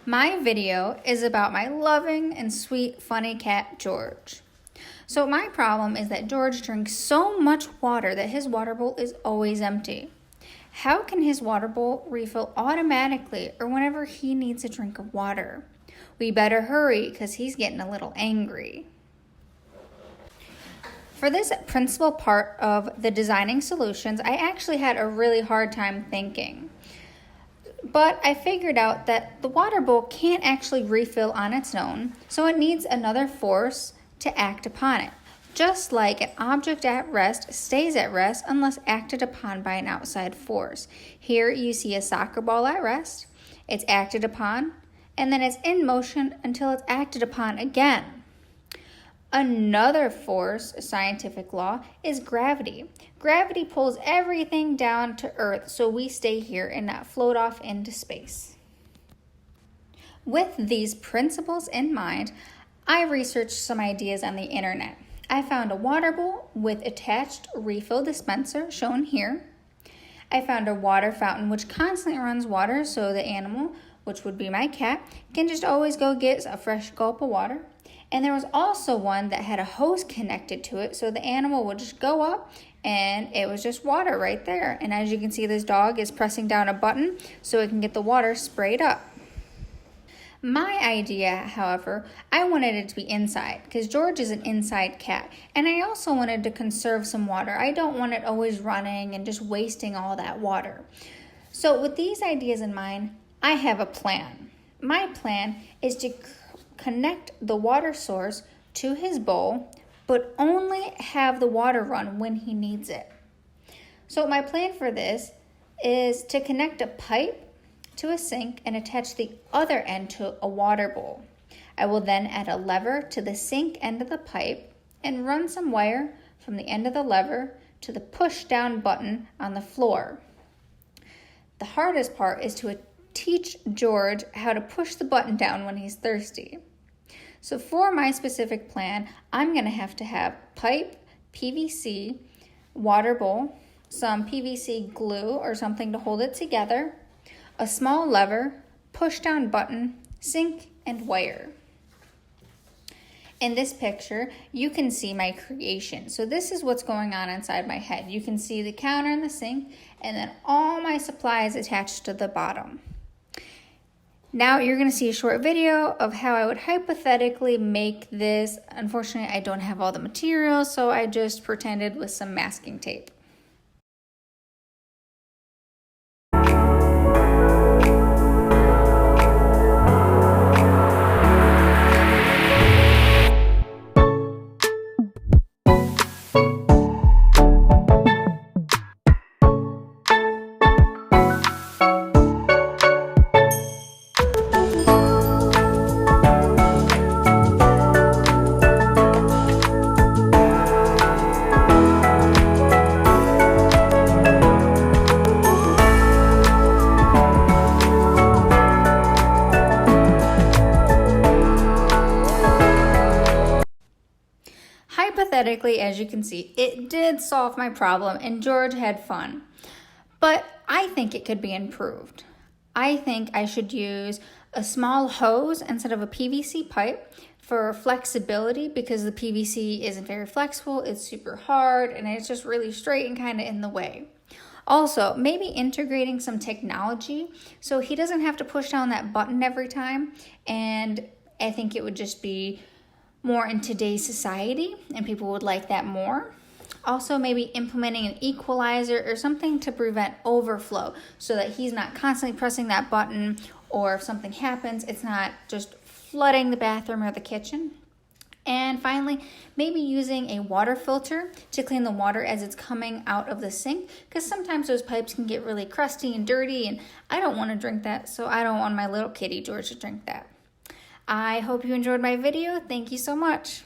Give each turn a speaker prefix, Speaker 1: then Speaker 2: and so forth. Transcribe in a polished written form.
Speaker 1: My video is about my loving and sweet, funny cat, George. So my problem is that George drinks so much water that his water bowl is always empty. How can his water bowl refill automatically or whenever he needs a drink of water? We better hurry because he's getting a little angry. For this principal part of the designing solutions, I actually had a really hard time thinking. But I figured out that the water bowl can't actually refill on its own, so it needs another force to act upon it. Just like an object at rest stays at rest unless acted upon by an outside force. Here you see a soccer ball at rest, it's acted upon, and then it's in motion until it's acted upon again. Another force, a scientific law, is gravity. Gravity pulls everything down to Earth so we stay here and not float off into space. With these principles in mind, I researched some ideas on the internet. I found a water bowl with attached refill dispenser, shown here. I found a water fountain which constantly runs water so the animal, which would be my cat, can just always go get a fresh gulp of water. And there was also one that had a hose connected to it so the animal would just go up and it was just water right there. And as you can see, this dog is pressing down a button so it can get the water sprayed up. My idea, however, I wanted it to be inside because George is an inside cat. And I also wanted to conserve some water. I don't want it always running and just wasting all that water. So with these ideas in mind, I have a plan. My plan is to connect the water source to his bowl, but only have the water run when he needs it. So my plan for this is to connect a pipe to a sink and attach the other end to a water bowl. I will then add a lever to the sink end of the pipe and run some wire from the end of the lever to the push down button on the floor. The hardest part is to teach George how to push the button down when he's thirsty. So for my specific plan, I'm going to have pipe, PVC, water bowl, some PVC glue or something to hold it together, a small lever, push down button, sink, and wire. In this picture, you can see my creation. So this is what's going on inside my head. You can see the counter and the sink, and then all my supplies attached to the bottom. Now you're going to see a short video of how I would hypothetically make this. Unfortunately, I don't have all the materials, so I just pretended with some masking tape. Hypothetically, as you can see, it did solve my problem and George had fun. But I think it could be improved. I think I should use a small hose instead of a PVC pipe for flexibility because the PVC isn't very flexible, it's super hard, and it's just really straight and kind of in the way. Also, maybe integrating some technology so he doesn't have to push down that button every time, and I think it would just be more in today's society and people would like that more. Also, maybe implementing an equalizer or something to prevent overflow so that he's not constantly pressing that button, or if something happens, it's not just flooding the bathroom or the kitchen. And finally, maybe using a water filter to clean the water as it's coming out of the sink, because sometimes those pipes can get really crusty and dirty and I don't want to drink that, so I don't want my little kitty George to drink that. I hope you enjoyed my video. Thank you so much.